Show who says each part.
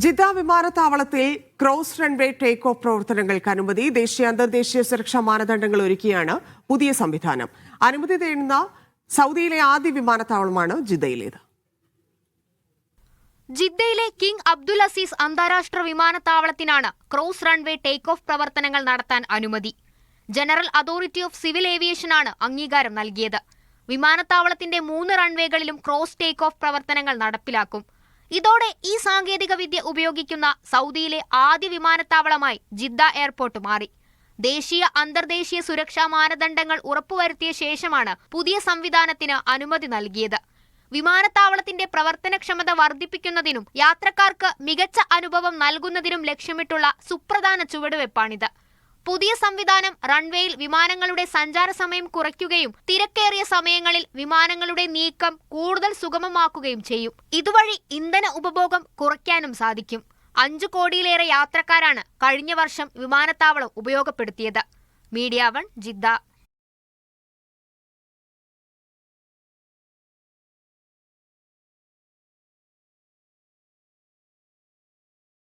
Speaker 1: Jeddah വിമാനത്താവളത്തിൽ cross runway take off പ്രവർത്തനങ്ങൾക്ക് അനുമതി. ദേശീയ അന്തർദേശീയ സുരക്ഷാ മാനദണ്ഡങ്ങൾ ഒരുക്കിയാണ് പുതിയ സംവിധാനം. അനുമതി തേടുന്ന സൗദിയിലെ ആദ്യ വിമാനത്താവളമാണ് ജിദ്ദയിലേത്.
Speaker 2: ജിദ്ദയിലെ കിങ് അബ്ദുൽ അസീസ് അന്താരാഷ്ട്ര വിമാനത്താവളത്തിനാണ് ക്രോസ് റൺവേ ടേക്ക് ഓഫ് പ്രവർത്തനങ്ങൾ നടത്താൻ അനുമതി. ജനറൽ അതോറിറ്റി ഓഫ് സിവിൽ ഏവിയേഷനാണ് അംഗീകാരം നൽകിയത്. വിമാനത്താവളത്തിന്റെ 3 റൺവേകളിലും ക്രോസ് ടേക്ക് ഓഫ് പ്രവർത്തനങ്ങൾ നടപ്പിലാക്കും. ഇതോടെ ഈ സാങ്കേതിക വിദ്യ ഉപയോഗിക്കുന്ന സൗദിയിലെ ആദ്യ വിമാനത്താവളമായി ജിദ്ദ എയർപോർട്ട് മാറി. ദേശീയ അന്തർദേശീയ സുരക്ഷാ മാനദണ്ഡങ്ങൾ ഉറപ്പുവരുത്തിയ ശേഷമാണ് പുതിയ സംവിധാനത്തിന് അനുമതി നൽകിയത്. വിമാനത്താവളത്തിന്റെ പ്രവർത്തനക്ഷമത വർദ്ധിപ്പിക്കുന്നതിനും യാത്രക്കാർക്ക് മികച്ച അനുഭവം നൽകുന്നതിനും ലക്ഷ്യമിട്ടുള്ള സുപ്രധാന ചുവടുവെപ്പാണിത്. പുതിയ സംവിധാനം റൺവേയിൽ വിമാനങ്ങളുടെ സഞ്ചാര സമയം കുറയ്ക്കുകയും തിരക്കേറിയ സമയങ്ങളിൽ വിമാനങ്ങളുടെ നീക്കം കൂടുതൽ സുഗമമാക്കുകയും ചെയ്യും. ഇതുവഴി ഇന്ധന ഉപഭോഗം കുറയ്ക്കാനും സാധിക്കും. 5 കോടിയിലേറെ യാത്രക്കാരാണ് കഴിഞ്ഞ വർഷം വിമാനത്താവളം ഉപയോഗപ്പെടുത്തിയത്. Media 1 Jeddah.